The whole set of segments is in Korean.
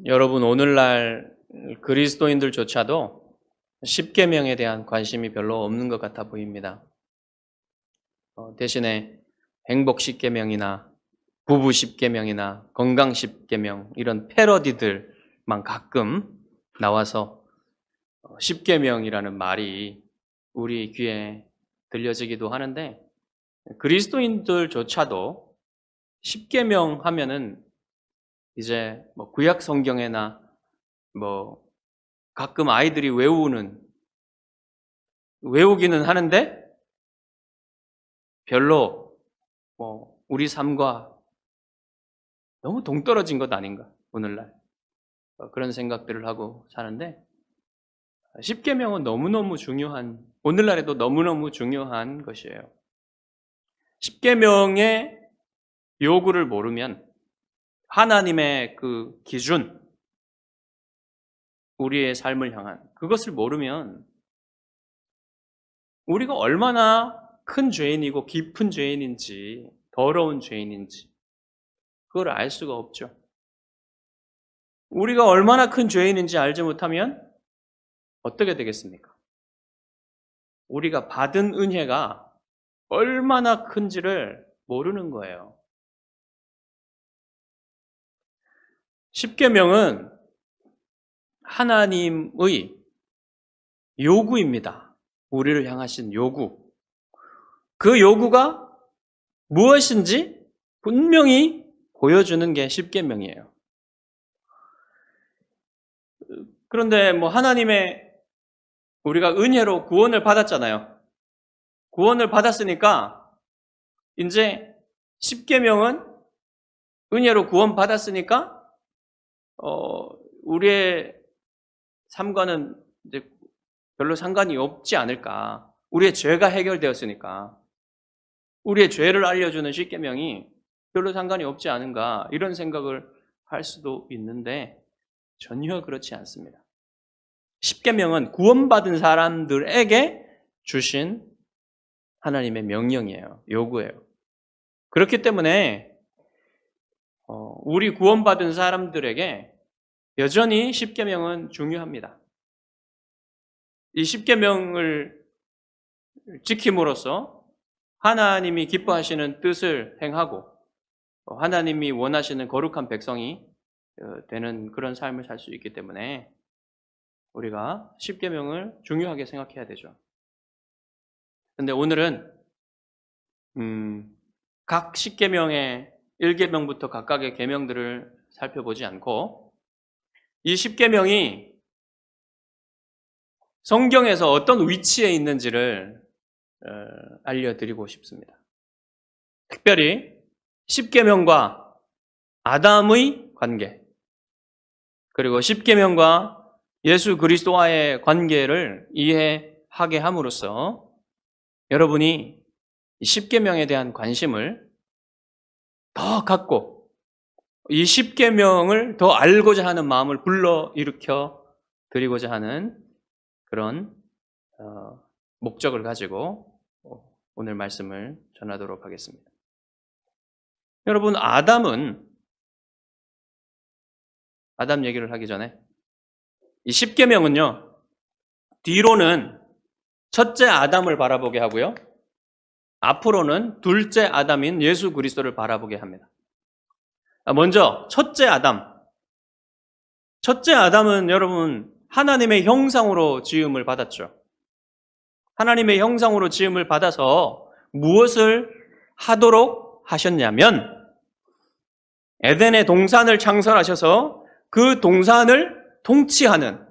여러분, 오늘날 그리스도인들조차도 십계명에 대한 관심이 별로 없는 것 같아 보입니다. 대신에 행복 십계명이나 부부 십계명이나 건강 십계명 이런 패러디들만 가끔 나와서 십계명이라는 말이 우리 귀에 들려지기도 하는데, 그리스도인들조차도 십계명 하면은 이제 구약 성경에나 가끔 아이들이 외우기는 하는데 별로 우리 삶과 너무 동떨어진 것 아닌가, 오늘날. 그런 생각들을 하고 사는데, 십계명은 너무너무 중요한, 오늘날에도 너무너무 중요한 것이에요. 십계명의 요구를 모르면, 하나님의 그 기준, 우리의 삶을 향한 그것을 모르면 우리가 얼마나 큰 죄인이고 깊은 죄인인지, 더러운 죄인인지 그걸 알 수가 없죠. 우리가 얼마나 큰 죄인인지 알지 못하면 어떻게 되겠습니까? 우리가 받은 은혜가 얼마나 큰지를 모르는 거예요. 십계명은 하나님의 요구입니다. 우리를 향하신 요구. 그 요구가 무엇인지 분명히 보여주는 게 십계명이에요. 그런데 하나님의 우리가 은혜로 구원을 받았잖아요. 구원을 받았으니까 이제 십계명은 은혜로 구원 받았으니까 우리의 삶과는 이제 별로 상관이 없지 않을까. 우리의 죄가 해결되었으니까 우리의 죄를 알려주는 십계명이 별로 상관이 없지 않은가, 이런 생각을 할 수도 있는데 전혀 그렇지 않습니다. 십계명은 구원받은 사람들에게 주신 하나님의 명령이에요. 요구예요. 그렇기 때문에 우리 구원받은 사람들에게 여전히 십계명은 중요합니다. 이 십계명을 지킴으로써 하나님이 기뻐하시는 뜻을 행하고 하나님이 원하시는 거룩한 백성이 되는 그런 삶을 살 수 있기 때문에 우리가 십계명을 중요하게 생각해야 되죠. 그런데 오늘은 각 십계명의 1계명부터 각각의 계명들을 살펴보지 않고 이 십계명이 성경에서 어떤 위치에 있는지를 알려드리고 싶습니다. 특별히 십계명과 아담의 관계, 그리고 십계명과 예수 그리스도와의 관계를 이해하게 함으로써 여러분이 이 십계명에 대한 관심을 더 갖고 이 십계명을 더 알고자 하는 마음을 불러일으켜 드리고자 하는 그런 목적을 가지고 오늘 말씀을 전하도록 하겠습니다. 여러분, 아담 얘기를 하기 전에 이 십계명은요, 뒤로는 첫째 아담을 바라보게 하고요, 앞으로는 둘째 아담인 예수 그리스도를 바라보게 합니다. 먼저 첫째 아담. 첫째 아담은 여러분 하나님의 형상으로 지음을 받았죠. 하나님의 형상으로 지음을 받아서 무엇을 하도록 하셨냐면 에덴의 동산을 창설하셔서 그 동산을 통치하는,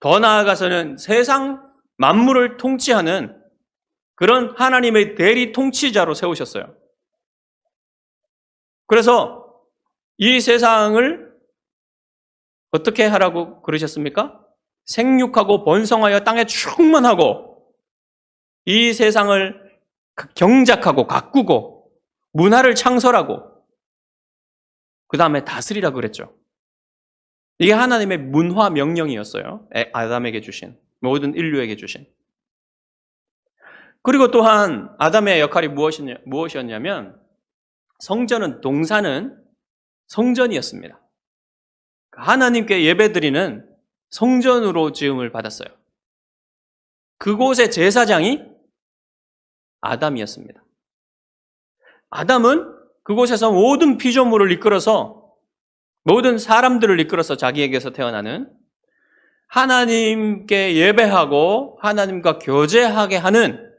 더 나아가서는 세상 만물을 통치하는 그런 하나님의 대리 통치자로 세우셨어요. 그래서 이 세상을 어떻게 하라고 그러셨습니까? 생육하고 번성하여 땅에 충만하고 이 세상을 경작하고 가꾸고 문화를 창설하고 그 다음에 다스리라고 그랬죠. 이게 하나님의 문화 명령이었어요. 아담에게 주신, 모든 인류에게 주신. 그리고 또한 아담의 역할이 무엇이었냐면 동산은 성전이었습니다. 하나님께 예배드리는 성전으로 지음을 받았어요. 그곳의 제사장이 아담이었습니다. 아담은 그곳에서 모든 피조물을 이끌어서, 모든 사람들을 이끌어서 자기에게서 태어나는 하나님께 예배하고 하나님과 교제하게 하는,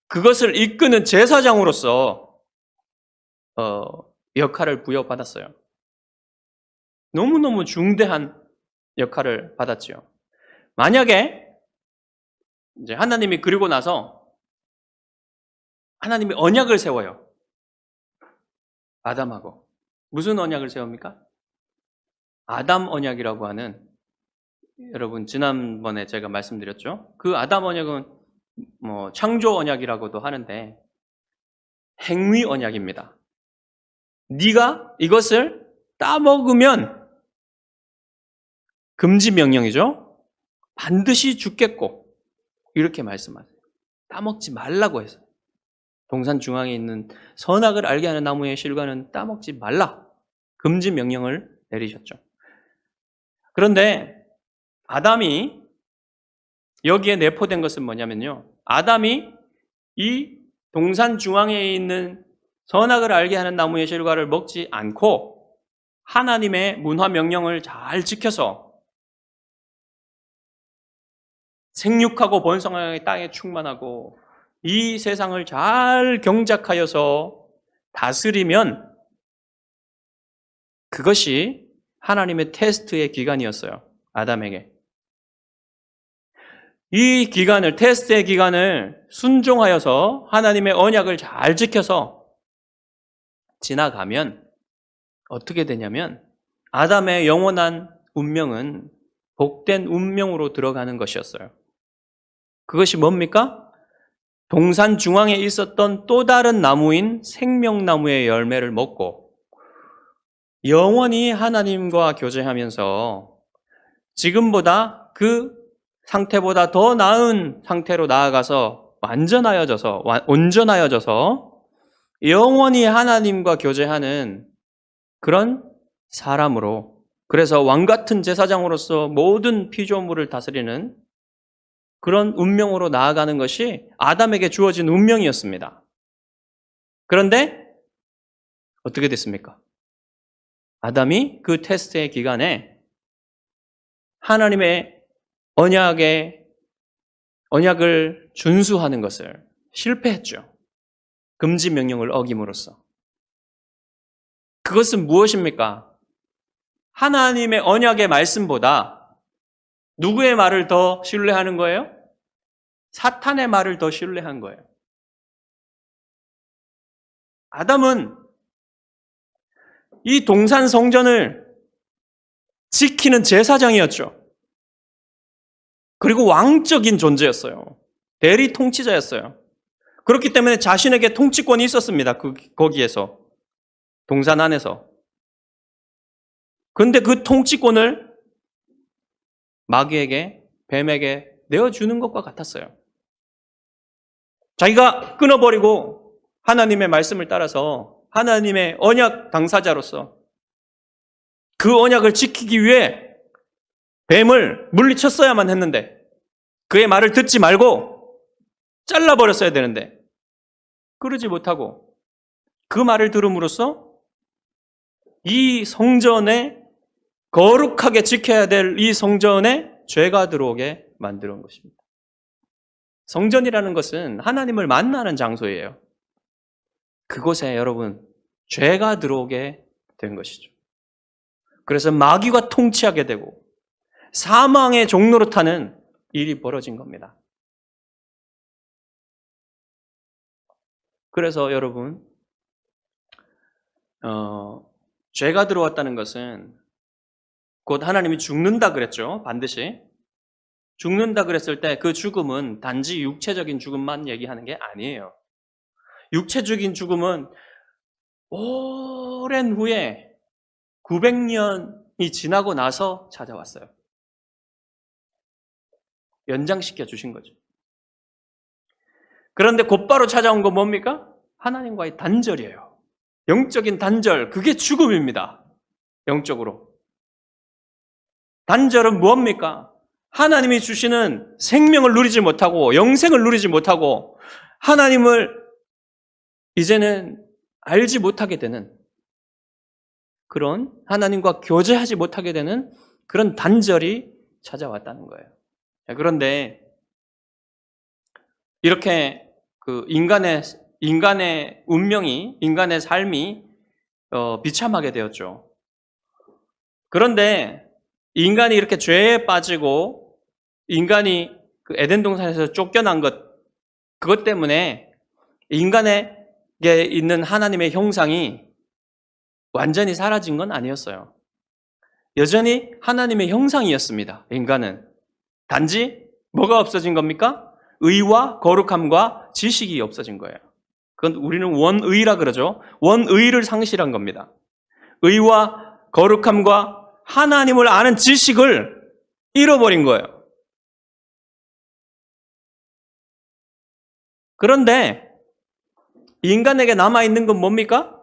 그것을 이끄는 제사장으로서 역할을 부여받았어요. 너무너무 중대한 역할을 받았죠. 만약에 이제 하나님이 그리고 나서 하나님이 언약을 세워요. 아담하고. 무슨 언약을 세웁니까? 아담 언약이라고 하는, 여러분 지난번에 제가 말씀드렸죠. 그 아담 언약은 창조 언약이라고도 하는데 행위 언약입니다. 네가 이것을 따먹으면, 금지 명령이죠. 반드시 죽겠고, 이렇게 말씀하세요. 따먹지 말라고 해서. 동산 중앙에 있는 선악을 알게 하는 나무의 실과는 따먹지 말라, 금지 명령을 내리셨죠. 그런데 아담이 여기에 내포된 것은 뭐냐면요, 아담이 이 동산 중앙에 있는 선악을 알게 하는 나무의 실과를 먹지 않고 하나님의 문화 명령을 잘 지켜서 생육하고 번성하게 땅에 충만하고 이 세상을 잘 경작하여서 다스리면, 그것이 하나님의 테스트의 기간이었어요. 아담에게. 이 기간을, 테스트의 기간을 순종하여서 하나님의 언약을 잘 지켜서 지나가면 어떻게 되냐면, 아담의 영원한 운명은 복된 운명으로 들어가는 것이었어요. 그것이 뭡니까? 동산 중앙에 있었던 또 다른 나무인 생명나무의 열매를 먹고 영원히 하나님과 교제하면서 지금보다, 그 상태보다 더 나은 상태로 나아가서 온전하여져서 영원히 하나님과 교제하는 그런 사람으로, 그래서 왕같은 제사장으로서 모든 피조물을 다스리는 그런 운명으로 나아가는 것이 아담에게 주어진 운명이었습니다. 그런데 어떻게 됐습니까? 아담이 그 테스트의 기간에 하나님의 언약을 준수하는 것을 실패했죠. 금지 명령을 어김으로써. 그것은 무엇입니까? 하나님의 언약의 말씀보다 누구의 말을 더 신뢰하는 거예요? 사탄의 말을 더 신뢰한 거예요. 아담은 이 동산 성전을 지키는 제사장이었죠. 그리고 왕적인 존재였어요. 대리 통치자였어요. 그렇기 때문에 자신에게 통치권이 있었습니다. 거기에서, 동산 안에서. 그런데 그 통치권을 마귀에게, 뱀에게 내어주는 것과 같았어요. 자기가 끊어버리고 하나님의 말씀을 따라서 하나님의 언약 당사자로서 그 언약을 지키기 위해 뱀을 물리쳤어야만 했는데, 그의 말을 듣지 말고 잘라버렸어야 되는데 그러지 못하고 그 말을 들음으로써 이 성전에, 거룩하게 지켜야 될 이 성전에 죄가 들어오게 만들어 온 것입니다. 성전이라는 것은 하나님을 만나는 장소예요. 그곳에 여러분, 죄가 들어오게 된 것이죠. 그래서 마귀가 통치하게 되고 사망의 종로로 타는 일이 벌어진 겁니다. 그래서 여러분, 죄가 들어왔다는 것은 곧 하나님이 죽는다 그랬죠. 반드시. 죽는다 그랬을 때 그 죽음은 단지 육체적인 죽음만 얘기하는 게 아니에요. 육체적인 죽음은 오랜 후에 900년이 지나고 나서 찾아왔어요. 연장시켜 주신 거죠. 그런데 곧바로 찾아온 건 뭡니까? 하나님과의 단절이에요. 영적인 단절, 그게 죽음입니다. 영적으로. 단절은 무엇입니까? 하나님이 주시는 생명을 누리지 못하고 영생을 누리지 못하고 하나님을 이제는 알지 못하게 되는 그런 하나님과 교제하지 못하게 되는 그런 단절이 찾아왔다는 거예요. 그런데 이렇게 그 인간의 운명이, 인간의 삶이 비참하게 되었죠. 그런데 인간이 이렇게 죄에 빠지고 인간이 그 에덴 동산에서 쫓겨난 그것 때문에 인간에게 있는 하나님의 형상이 완전히 사라진 건 아니었어요. 여전히 하나님의 형상이었습니다. 인간은. 단지 뭐가 없어진 겁니까? 의와 거룩함과 지식이 없어진 거예요. 그건 우리는 원의라 그러죠. 원의를 상실한 겁니다. 의와 거룩함과 하나님을 아는 지식을 잃어버린 거예요. 그런데 인간에게 남아있는 건 뭡니까?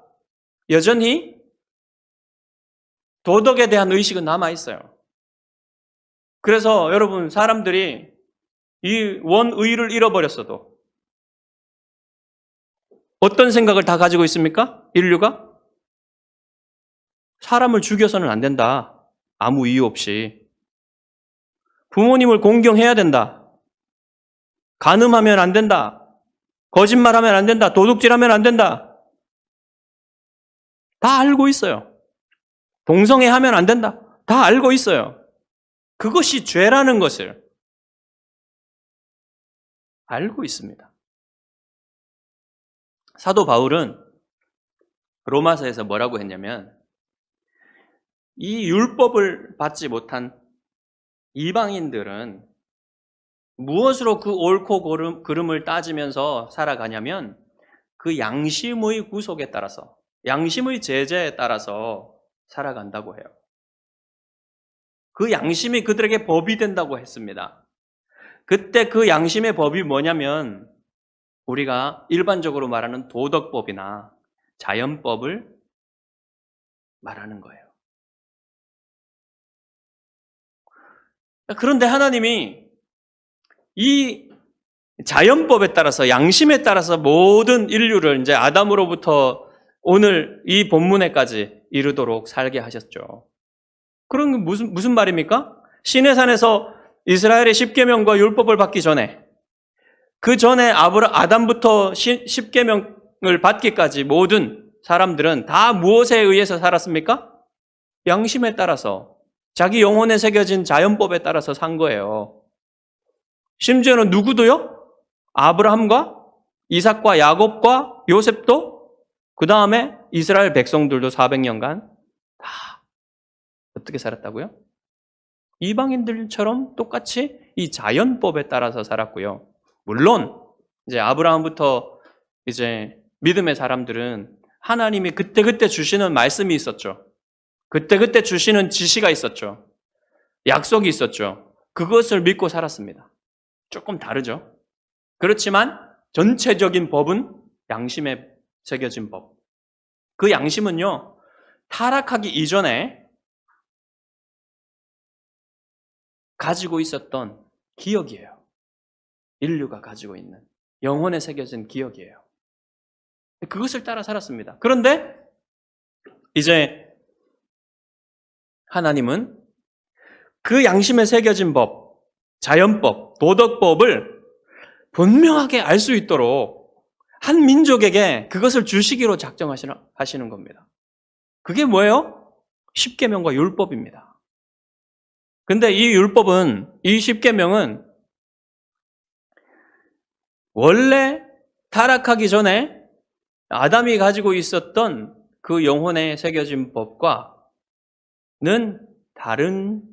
여전히 도덕에 대한 의식은 남아있어요. 그래서 여러분, 사람들이 이 원의를 잃어버렸어도 어떤 생각을 다 가지고 있습니까? 인류가? 사람을 죽여서는 안 된다. 아무 이유 없이. 부모님을 공경해야 된다. 간음하면 안 된다. 거짓말하면 안 된다. 도둑질하면 안 된다. 다 알고 있어요. 동성애하면 안 된다. 다 알고 있어요. 그것이 죄라는 것을 알고 있습니다. 사도 바울은 로마서에서 뭐라고 했냐면 이 율법을 받지 못한 이방인들은 무엇으로 그 옳고 그름을 따지면서 살아가냐면 그 양심의 구속에 따라서, 양심의 제재에 따라서 살아간다고 해요. 그 양심이 그들에게 법이 된다고 했습니다. 그때 그 양심의 법이 뭐냐면 우리가 일반적으로 말하는 도덕법이나 자연법을 말하는 거예요. 그런데 하나님이 이 자연법에 따라서, 양심에 따라서 모든 인류를 이제 아담으로부터 오늘 이 본문에까지 이르도록 살게 하셨죠. 그런 게 무슨 말입니까? 시내산에서 이스라엘의 십계명과 율법을 받기 전에, 그 전에 아담부터 십계명을 받기까지 모든 사람들은 다 무엇에 의해서 살았습니까? 양심에 따라서, 자기 영혼에 새겨진 자연법에 따라서 산 거예요. 심지어는 누구도요? 아브라함과 이삭과 야곱과 요셉도, 그 다음에 이스라엘 백성들도 400년간 다 어떻게 살았다고요? 이방인들처럼 똑같이 이 자연법에 따라서 살았고요. 물론 이제 아브라함부터 이제 믿음의 사람들은 하나님이 그때그때 주시는 말씀이 있었죠. 그때그때 주시는 지시가 있었죠. 약속이 있었죠. 그것을 믿고 살았습니다. 조금 다르죠. 그렇지만 전체적인 법은 양심에 새겨진 법. 그 양심은요, 타락하기 이전에 가지고 있었던 기억이에요. 인류가 가지고 있는 영혼에 새겨진 기억이에요. 그것을 따라 살았습니다. 그런데 이제 하나님은 그 양심에 새겨진 법, 자연법, 도덕법을 분명하게 알 수 있도록 한 민족에게 그것을 주시기로 작정하시는 겁니다. 그게 뭐예요? 십계명과 율법입니다. 근데 이 율법은, 이 십계명은 원래 타락하기 전에 아담이 가지고 있었던 그 영혼에 새겨진 법과는 다른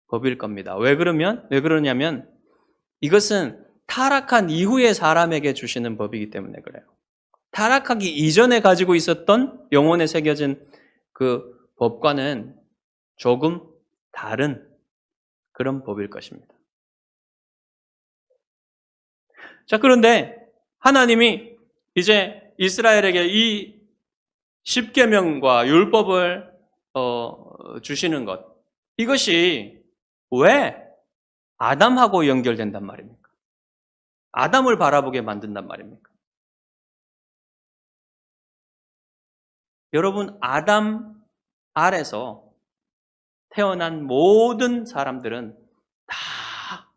법일 겁니다. 왜 그러냐면 이것은 타락한 이후의 사람에게 주시는 법이기 때문에 그래요. 타락하기 이전에 가지고 있었던 영혼에 새겨진 그 법과는 조금 다른 그런 법일 것입니다. 자, 그런데 하나님이 이제 이스라엘에게 이 십계명과 율법을 주시는 것, 이것이 왜? 아담하고 연결된단 말입니까? 아담을 바라보게 만든단 말입니까? 여러분, 아담 아래서 태어난 모든 사람들은 다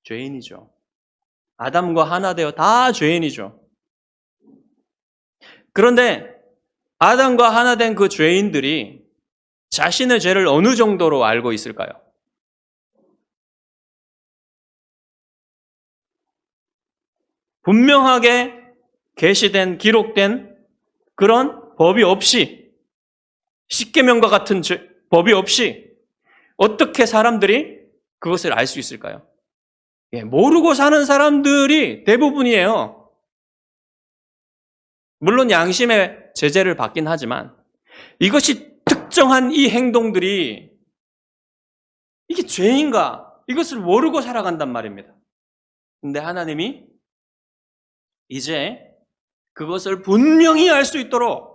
죄인이죠. 아담과 하나 되어 다 죄인이죠. 그런데 아담과 하나 된 그 죄인들이 자신의 죄를 어느 정도로 알고 있을까요? 분명하게 계시된, 기록된 그런 법이 없이, 십계명과 같은 법이 없이 어떻게 사람들이 그것을 알 수 있을까요? 모르고 사는 사람들이 대부분이에요. 물론 양심의 제재를 받긴 하지만 이것이 특정한 이 행동들이 이게 죄인가? 이것을 모르고 살아간단 말입니다. 근데 하나님이 이제 그것을 분명히 알 수 있도록,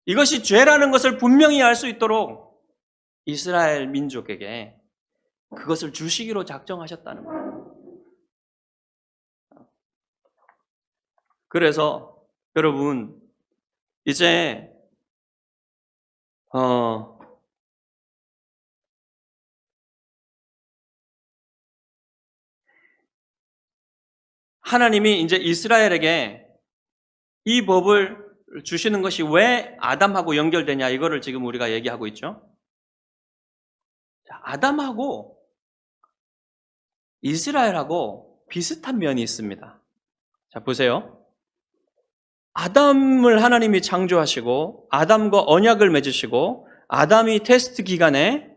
이것이 죄라는 것을 분명히 알 수 있도록 이스라엘 민족에게 그것을 주시기로 작정하셨다는 거예요. 그래서 여러분, 이제 하나님이 이제 이스라엘에게 이 법을 주시는 것이 왜 아담하고 연결되냐, 이거를 지금 우리가 얘기하고 있죠. 아담하고 이스라엘하고 비슷한 면이 있습니다. 자, 보세요. 아담을 하나님이 창조하시고 아담과 언약을 맺으시고 아담이 테스트 기간에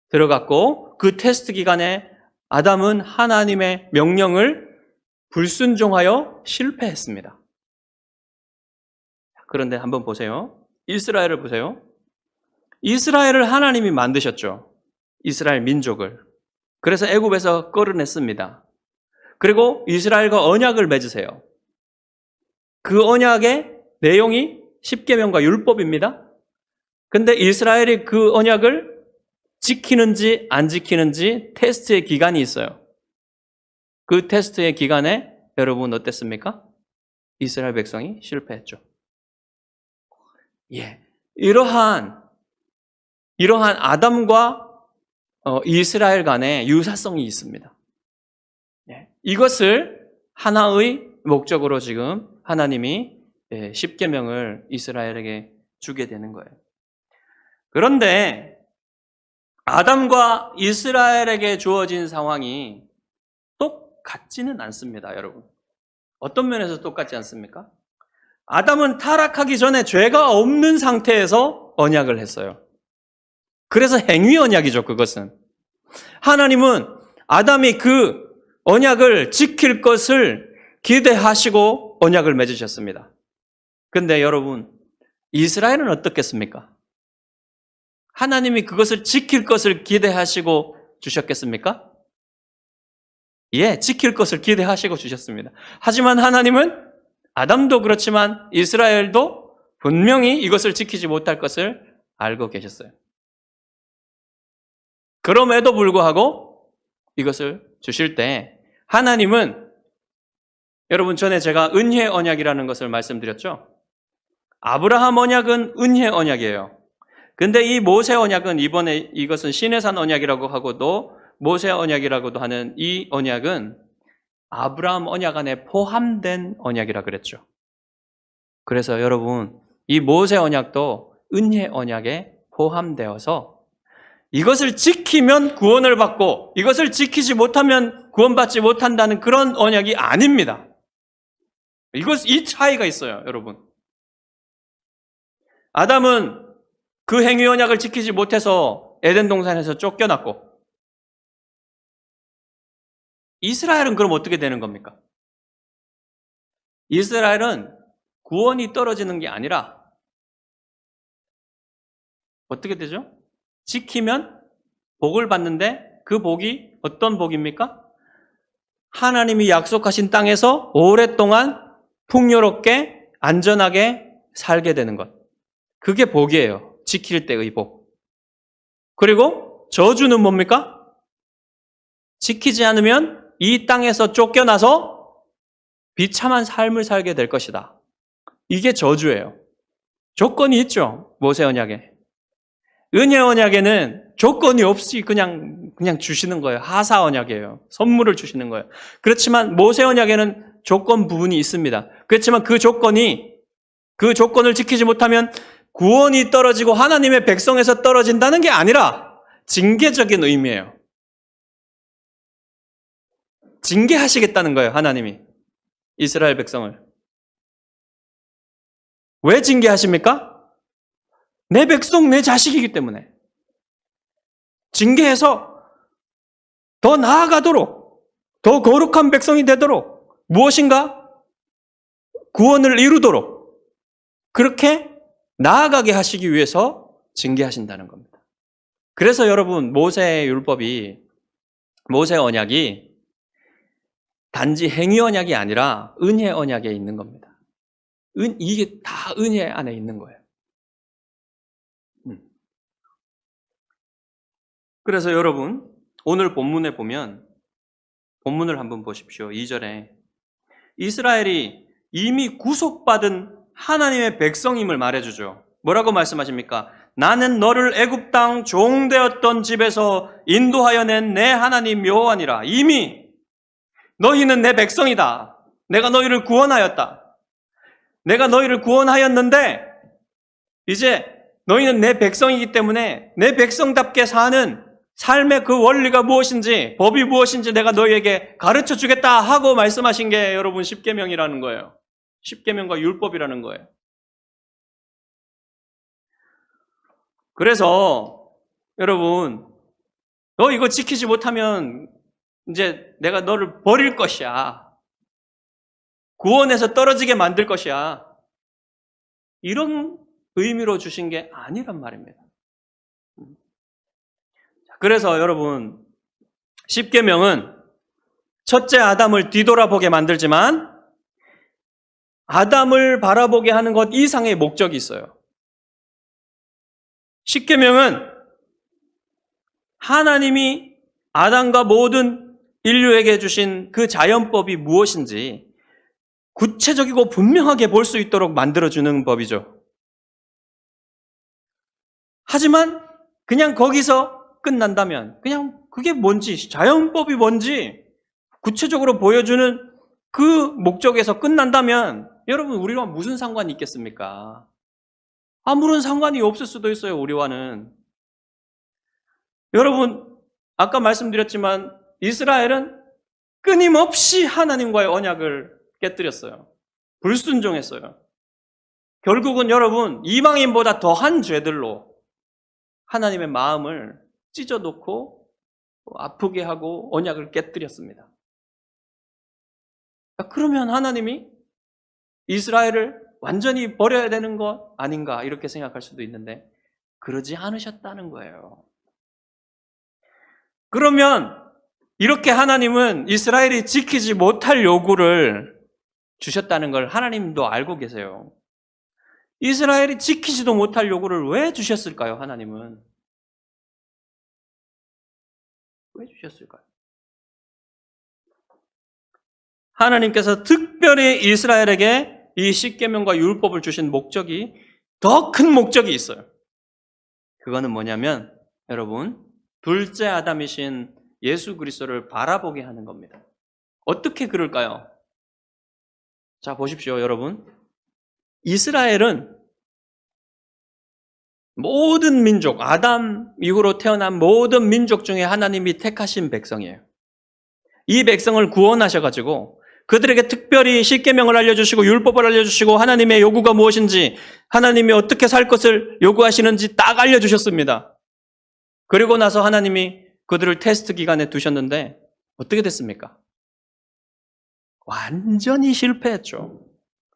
들어갔고 그 테스트 기간에 아담은 하나님의 명령을 불순종하여 실패했습니다. 그런데 한번 보세요. 이스라엘을 보세요. 이스라엘을 하나님이 만드셨죠. 이스라엘 민족을. 그래서 애굽에서 끌어냈습니다. 그리고 이스라엘과 언약을 맺으세요. 그 언약의 내용이 십계명과 율법입니다. 근데 이스라엘이 그 언약을 지키는지 안 지키는지 테스트의 기간이 있어요. 그 테스트의 기간에 여러분 어땠습니까? 이스라엘 백성이 실패했죠. 이러한 아담과 이스라엘 간의 유사성이 있습니다. 이것을 하나의 목적으로 지금 하나님이 십계명을 이스라엘에게 주게 되는 거예요. 그런데 아담과 이스라엘에게 주어진 상황이 똑같지는 않습니다, 여러분. 어떤 면에서 똑같지 않습니까? 아담은 타락하기 전에 죄가 없는 상태에서 언약을 했어요. 그래서 행위 언약이죠, 그것은. 하나님은 아담이 그 언약을 지킬 것을 기대하시고 언약을 맺으셨습니다. 근데 여러분, 이스라엘은 어떻겠습니까? 하나님이 그것을 지킬 것을 기대하시고 주셨겠습니까? 지킬 것을 기대하시고 주셨습니다. 하지만 하나님은 아담도 그렇지만 이스라엘도 분명히 이것을 지키지 못할 것을 알고 계셨어요. 그럼에도 불구하고 이것을 주실 때 하나님은, 여러분 전에 제가 은혜 언약이라는 것을 말씀드렸죠. 아브라함 언약은 은혜 언약이에요. 근데 이 모세 언약은 이번에 이것은 시내산 언약이라고 하고도 모세 언약이라고도 하는 이 언약은 아브라함 언약 안에 포함된 언약이라 그랬죠. 그래서 여러분, 이 모세 언약도 은혜 언약에 포함되어서 이것을 지키면 구원을 받고 이것을 지키지 못하면 구원받지 못한다는 그런 언약이 아닙니다. 이 차이가 있어요, 여러분. 아담은 그 행위 언약을 지키지 못해서 에덴 동산에서 쫓겨났고, 이스라엘은 그럼 어떻게 되는 겁니까? 이스라엘은 구원이 떨어지는 게 아니라 어떻게 되죠? 지키면 복을 받는데 그 복이 어떤 복입니까? 하나님이 약속하신 땅에서 오랫동안 풍요롭게 안전하게 살게 되는 것. 그게 복이에요. 지킬 때의 복. 그리고 저주는 뭡니까? 지키지 않으면 이 땅에서 쫓겨나서 비참한 삶을 살게 될 것이다. 이게 저주예요. 조건이 있죠. 모세 언약에. 은혜 언약에는 조건이 없이 그냥 주시는 거예요. 하사 언약이에요. 선물을 주시는 거예요. 그렇지만 모세 언약에는 조건 부분이 있습니다. 그렇지만 그 조건을 지키지 못하면 구원이 떨어지고 하나님의 백성에서 떨어진다는 게 아니라 징계적인 의미예요. 징계하시겠다는 거예요, 하나님이. 이스라엘 백성을. 왜 징계하십니까? 내 백성, 내 자식이기 때문에. 징계해서 더 나아가도록, 더 거룩한 백성이 되도록, 무엇인가? 구원을 이루도록, 그렇게 나아가게 하시기 위해서 징계하신다는 겁니다. 그래서 여러분, 모세의 율법이, 모세 언약이 단지 행위 언약이 아니라 은혜 언약에 있는 겁니다. 이게 다 은혜 안에 있는 거예요. 그래서 여러분, 오늘 본문에 보면, 본문을 한번 보십시오. 2절에 이스라엘이 이미 구속받은 하나님의 백성임을 말해주죠. 뭐라고 말씀하십니까? 나는 너를 애굽 땅 종되었던 집에서 인도하여 낸 내 하나님 여호와니라. 이미 너희는 내 백성이다. 내가 너희를 구원하였다. 내가 너희를 구원하였는데 이제 너희는 내 백성이기 때문에 내 백성답게 사는 삶의 그 원리가 무엇인지, 법이 무엇인지 내가 너희에게 가르쳐 주겠다 하고 말씀하신 게 여러분 십계명이라는 거예요. 십계명과 율법이라는 거예요. 그래서 여러분, 너 이거 지키지 못하면 이제 내가 너를 버릴 것이야. 구원에서 떨어지게 만들 것이야. 이런 의미로 주신 게 아니란 말입니다. 그래서 여러분, 십계명은 첫째 아담을 뒤돌아보게 만들지만 아담을 바라보게 하는 것 이상의 목적이 있어요. 십계명은 하나님이 아담과 모든 인류에게 주신 그 자연법이 무엇인지 구체적이고 분명하게 볼 수 있도록 만들어주는 법이죠. 하지만 그냥 거기서 끝난다면, 그냥 그게 뭔지, 자연법이 뭔지 구체적으로 보여주는 그 목적에서 끝난다면 여러분, 우리와 무슨 상관이 있겠습니까? 아무런 상관이 없을 수도 있어요, 우리와는. 여러분, 아까 말씀드렸지만 이스라엘은 끊임없이 하나님과의 언약을 깨뜨렸어요. 불순종했어요. 결국은 여러분, 이방인보다 더한 죄들로 하나님의 마음을 찢어놓고 아프게 하고 언약을 깨뜨렸습니다. 그러면 하나님이 이스라엘을 완전히 버려야 되는 것 아닌가 이렇게 생각할 수도 있는데 그러지 않으셨다는 거예요. 그러면 이렇게 하나님은 이스라엘이 지키지 못할 요구를 주셨다는 걸 하나님도 알고 계세요. 이스라엘이 지키지도 못할 요구를 왜 주셨을까요, 하나님은? 왜 주셨을까요? 하나님께서 특별히 이스라엘에게 이 십계명과 율법을 주신 목적이, 더 큰 목적이 있어요. 그거는 뭐냐면 여러분, 둘째 아담이신 예수 그리스도를 바라보게 하는 겁니다. 어떻게 그럴까요? 자, 보십시오, 여러분. 이스라엘은 모든 민족, 아담 이후로 태어난 모든 민족 중에 하나님이 택하신 백성이에요. 이 백성을 구원하셔가지고 그들에게 특별히 십계명을 알려주시고 율법을 알려주시고 하나님의 요구가 무엇인지, 하나님이 어떻게 살 것을 요구하시는지 딱 알려주셨습니다. 그리고 나서 하나님이 그들을 테스트 기간에 두셨는데 어떻게 됐습니까? 완전히 실패했죠.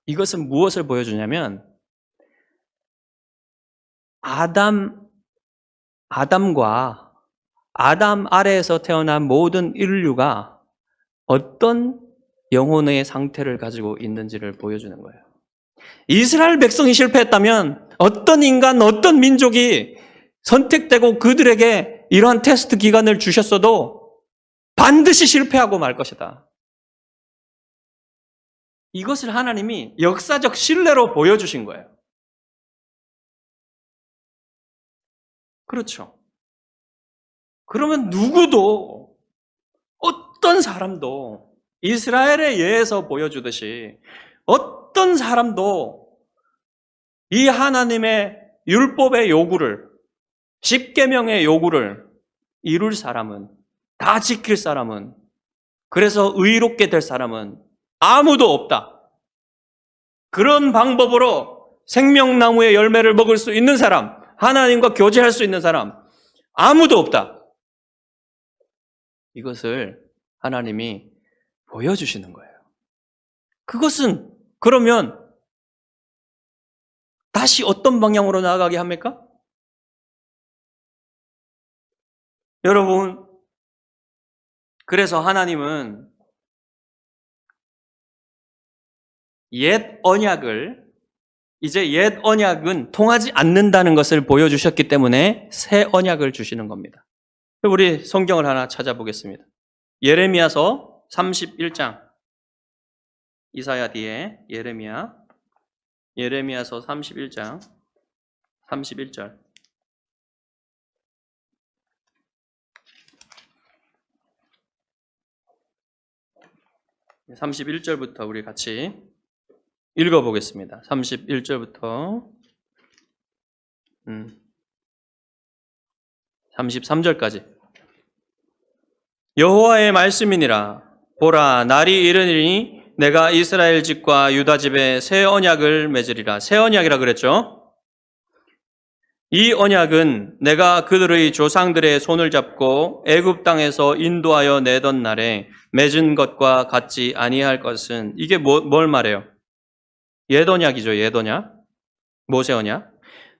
이것은 무엇을 보여주냐면 아담과 아담 아래에서 태어난 모든 인류가 어떤 영혼의 상태를 가지고 있는지를 보여주는 거예요. 이스라엘 백성이 실패했다면 어떤 인간, 어떤 민족이 선택되고 그들에게 이러한 테스트 기간을 주셨어도 반드시 실패하고 말 것이다. 이것을 하나님이 역사적 신뢰로 보여주신 거예요. 그렇죠. 그러면 누구도, 어떤 사람도 이스라엘의 예에서 보여주듯이 어떤 사람도 이 하나님의 율법의 요구를, 십계명의 요구를 이룰 사람은, 다 지킬 사람은, 그래서 의롭게 될 사람은 아무도 없다. 그런 방법으로 생명나무의 열매를 먹을 수 있는 사람, 하나님과 교제할 수 있는 사람 아무도 없다. 이것을 하나님이 보여주시는 거예요. 그것은 그러면 다시 어떤 방향으로 나아가게 합니까? 여러분, 그래서 하나님은 옛 언약을, 이제 옛 언약은 통하지 않는다는 것을 보여주셨기 때문에 새 언약을 주시는 겁니다. 우리 성경을 하나 찾아보겠습니다. 예레미야서 31장, 이사야 뒤에 예레미야서 31장 31절. 31절부터 우리 같이 읽어보겠습니다. 31절부터 33절까지. 여호와의 말씀이니라. 보라, 날이 이르니 내가 이스라엘 집과 유다 집에 새 언약을 맺으리라. 새 언약이라 그랬죠? 이 언약은 내가 그들의 조상들의 손을 잡고 애굽 땅에서 인도하여 내던 날에 맺은 것과 같지 아니할 것은, 이게 뭘 말해요? 옛 언약이죠. 옛 언약. 모세 언약.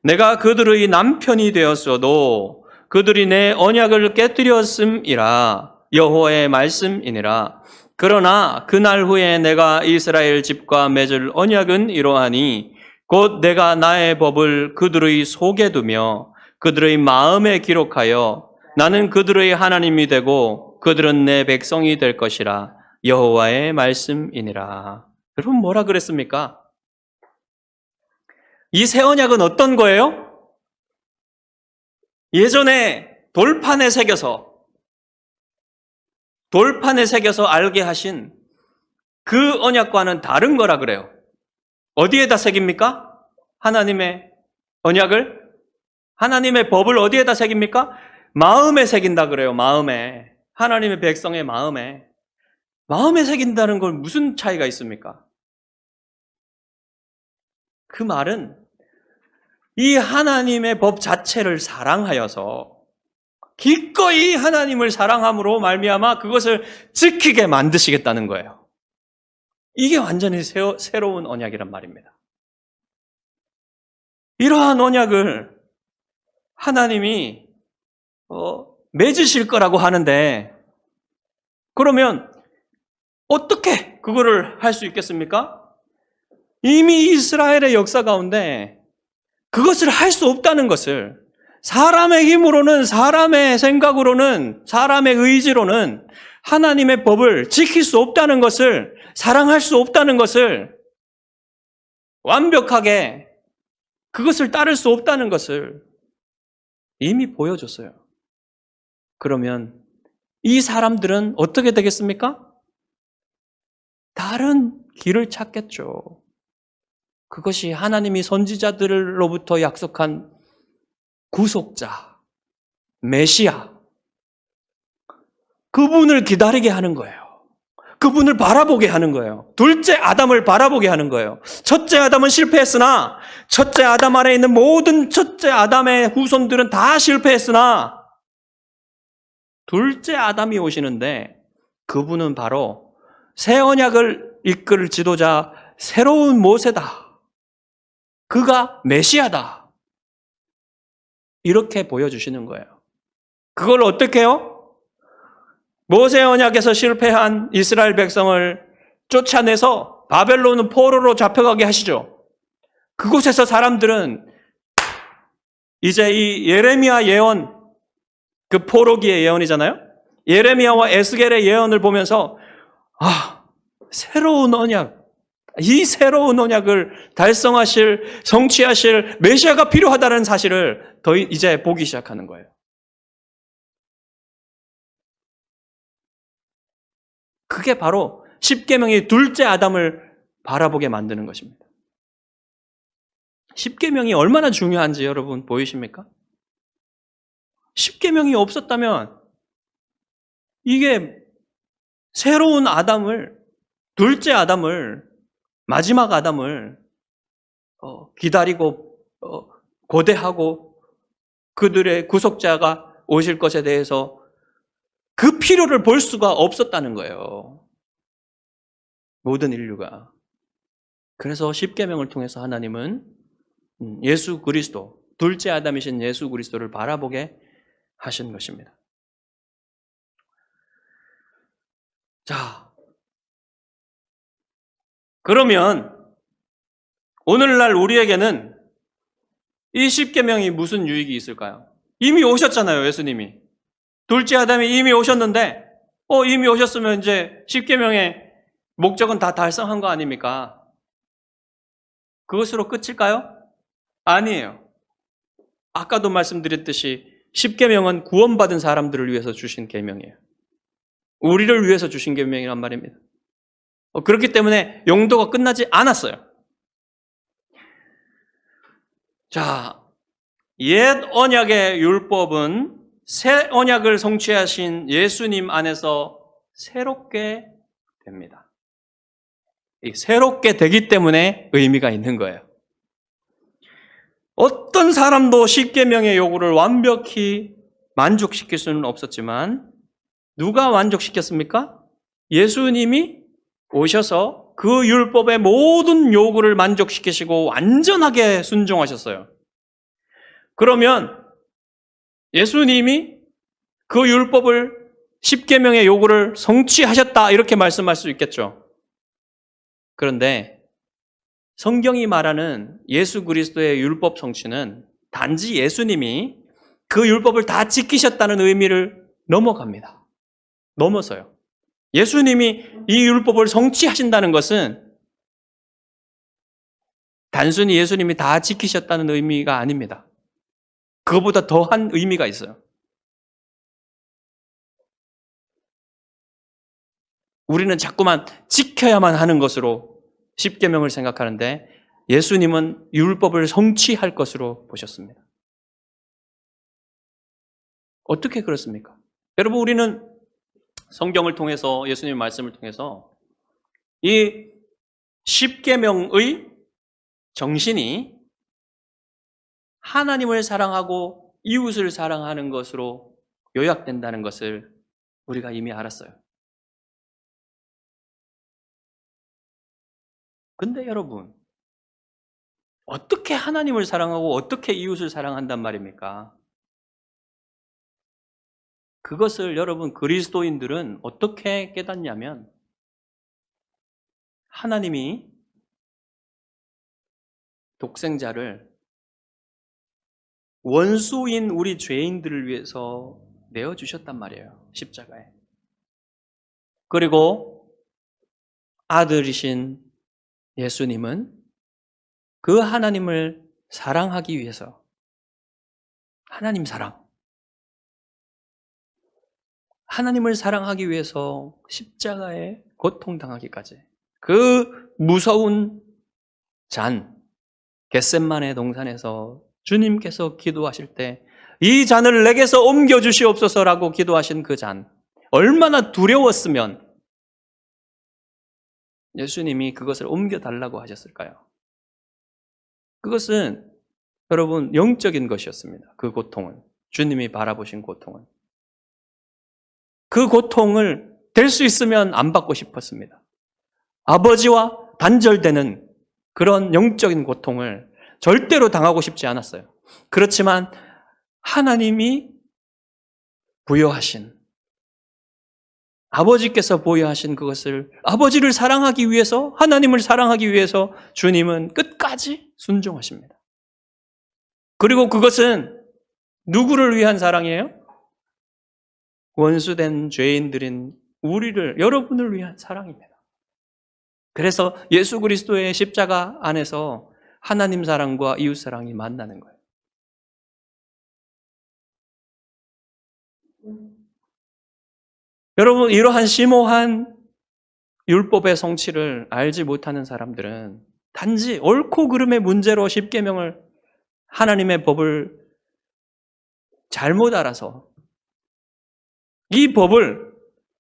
내가 그들의 남편이 되었어도 그들이 내 언약을 깨뜨렸음이라. 여호와의 말씀이니라. 그러나 그날 후에 내가 이스라엘 집과 맺을 언약은 이러하니 곧 내가 나의 법을 그들의 속에 두며 그들의 마음에 기록하여 나는 그들의 하나님이 되고 그들은 내 백성이 될 것이라. 여호와의 말씀이니라. 여러분, 뭐라 그랬습니까? 이 새 언약은 어떤 거예요? 예전에 돌판에 새겨서 알게 하신 그 언약과는 다른 거라 그래요. 어디에다 새깁니까? 하나님의 언약을? 하나님의 법을 어디에다 새깁니까? 마음에 새긴다 그래요. 마음에. 하나님의 백성의 마음에. 마음에 새긴다는 건 무슨 차이가 있습니까? 그 말은 이 하나님의 법 자체를 사랑하여서 기꺼이 하나님을 사랑함으로 말미암아 그것을 지키게 만드시겠다는 거예요. 이게 완전히 새로운 언약이란 말입니다. 이러한 언약을 하나님이 맺으실 거라고 하는데, 그러면 어떻게 그거를 할 수 있겠습니까? 이미 이스라엘의 역사 가운데 그것을 할 수 없다는 것을, 사람의 힘으로는, 사람의 생각으로는, 사람의 의지로는 하나님의 법을 지킬 수 없다는 것을, 사랑할 수 없다는 것을, 완벽하게 그것을 따를 수 없다는 것을 이미 보여줬어요. 그러면 이 사람들은 어떻게 되겠습니까? 다른 길을 찾겠죠. 그것이 하나님이 선지자들로부터 약속한 구속자, 메시아, 그분을 기다리게 하는 거예요. 그분을 바라보게 하는 거예요. 둘째 아담을 바라보게 하는 거예요. 첫째 아담은 실패했으나, 첫째 아담 아래에 있는 모든 첫째 아담의 후손들은 다 실패했으나, 둘째 아담이 오시는데 그분은 바로 새 언약을 이끌 지도자, 새로운 모세다. 그가 메시아다. 이렇게 보여주시는 거예요. 그걸 어떻게 해요? 모세 언약에서 실패한 이스라엘 백성을 쫓아내서 바벨론 포로로 잡혀가게 하시죠. 그곳에서 사람들은 이제 이 예레미야 예언, 그 포로기의 예언이잖아요. 예레미야와 에스겔의 예언을 보면서 새로운 언약, 이 새로운 언약을 달성하실, 성취하실 메시아가 필요하다는 사실을 더 이제 보기 시작하는 거예요. 그게 바로 십계명의 둘째 아담을 바라보게 만드는 것입니다. 십계명이 얼마나 중요한지 여러분 보이십니까? 십계명이 없었다면 이게 새로운 아담을, 둘째 아담을, 마지막 아담을 기다리고 고대하고 그들의 구속자가 오실 것에 대해서 그 필요를 볼 수가 없었다는 거예요. 모든 인류가. 그래서 십계명을 통해서 하나님은 예수 그리스도, 둘째 아담이신 예수 그리스도를 바라보게 하신 것입니다. 자, 그러면 오늘날 우리에게는 이 십계명이 무슨 유익이 있을까요? 이미 오셨잖아요, 예수님이. 둘째 아담이 이미 오셨는데 이미 오셨으면 이제 십계명의 목적은 다 달성한 거 아닙니까? 그것으로 끝일까요? 아니에요. 아까도 말씀드렸듯이 십계명은 구원받은 사람들을 위해서 주신 계명이에요. 우리를 위해서 주신 계명이란 말입니다. 그렇기 때문에 용도가 끝나지 않았어요. 자, 옛 언약의 율법은 새 언약을 성취하신 예수님 안에서 새롭게 됩니다. 새롭게 되기 때문에 의미가 있는 거예요. 어떤 사람도 십계명의 요구를 완벽히 만족시킬 수는 없었지만 누가 만족시켰습니까? 예수님이 오셔서 그 율법의 모든 요구를 만족시키시고 완전하게 순종하셨어요. 그러면 예수님이 그 율법을 십계명의 요구를 성취하셨다 이렇게 말씀할 수 있겠죠. 그런데 성경이 말하는 예수 그리스도의 율법 성취는 단지 예수님이 그 율법을 다 지키셨다는 의미를 넘어갑니다. 넘어서요. 예수님이 이 율법을 성취하신다는 것은 단순히 예수님이 다 지키셨다는 의미가 아닙니다. 그것보다 더한 의미가 있어요. 우리는 자꾸만 지켜야만 하는 것으로 십계명을 생각하는데 예수님은 율법을 성취할 것으로 보셨습니다. 어떻게 그렇습니까? 여러분, 우리는 성경을 통해서, 예수님의 말씀을 통해서 이 십계명의 정신이 하나님을 사랑하고 이웃을 사랑하는 것으로 요약된다는 것을 우리가 이미 알았어요. 근데 여러분, 어떻게 하나님을 사랑하고 어떻게 이웃을 사랑한단 말입니까? 그것을 여러분 그리스도인들은 어떻게 깨닫냐면 하나님이 독생자를 원수인 우리 죄인들을 위해서 내어주셨단 말이에요. 십자가에. 그리고 아들이신 예수님은 그 하나님을 사랑하기 위해서 하나님 사랑, 하나님을 사랑하기 위해서 십자가에 고통당하기까지 그 무서운 잔, 겟셋마네 동산에서 주님께서 기도하실 때 이 잔을 내게서 옮겨주시옵소서라고 기도하신 그 잔, 얼마나 두려웠으면 예수님이 그것을 옮겨달라고 하셨을까요? 그것은 여러분 영적인 것이었습니다. 그 고통은, 주님이 바라보신 고통은. 그 고통을 될 수 있으면 안 받고 싶었습니다. 아버지와 단절되는 그런 영적인 고통을 절대로 당하고 싶지 않았어요. 그렇지만 하나님이 부여하신, 아버지께서 부여하신 그것을 아버지를 사랑하기 위해서, 하나님을 사랑하기 위해서 주님은 끝까지 순종하십니다. 그리고 그것은 누구를 위한 사랑이에요? 원수된 죄인들인 우리를, 여러분을 위한 사랑입니다. 그래서 예수 그리스도의 십자가 안에서 하나님 사랑과 이웃 사랑이 만나는 거예요. 여러분, 이러한 심오한 율법의 성취를 알지 못하는 사람들은 단지 옳고 그름의 문제로 십계명을, 하나님의 법을 잘못 알아서 이 법을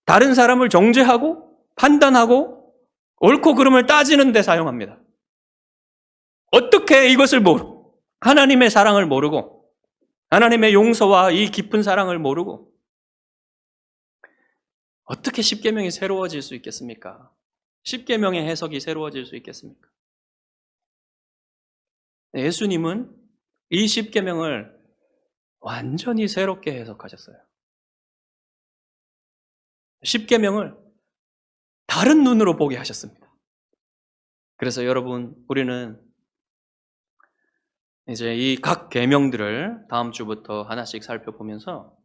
다른 사람을 정죄하고 판단하고 옳고 그름을 따지는 데 사용합니다. 어떻게 이것을 모르고, 하나님의 사랑을 모르고, 하나님의 용서와 이 깊은 사랑을 모르고 어떻게 십계명이 새로워질 수 있겠습니까? 십계명의 해석이 새로워질 수 있겠습니까? 예수님은 이 십계명을 완전히 새롭게 해석하셨어요. 십계명을 다른 눈으로 보게 하셨습니다. 그래서 여러분, 우리는 이제 이 각 계명들을 다음 주부터 하나씩 살펴보면서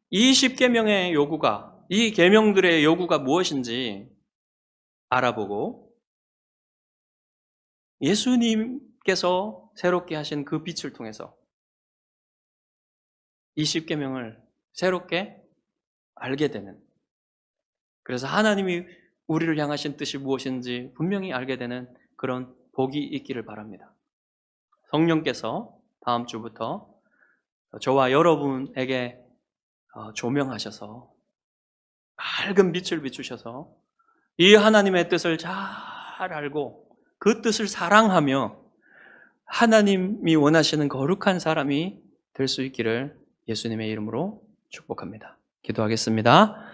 이 십계명의 요구가, 이 계명들의 요구가 무엇인지 알아보고 예수님께서 새롭게 하신 그 빛을 통해서 이 십계명을 새롭게 알게 되는, 그래서 하나님이 우리를 향하신 뜻이 무엇인지 분명히 알게 되는 그런 복이 있기를 바랍니다. 성령께서 다음 주부터 저와 여러분에게 조명하셔서 밝은 빛을 비추셔서 이 하나님의 뜻을 잘 알고 그 뜻을 사랑하며 하나님이 원하시는 거룩한 사람이 될 수 있기를 예수님의 이름으로 축복합니다. 기도하겠습니다.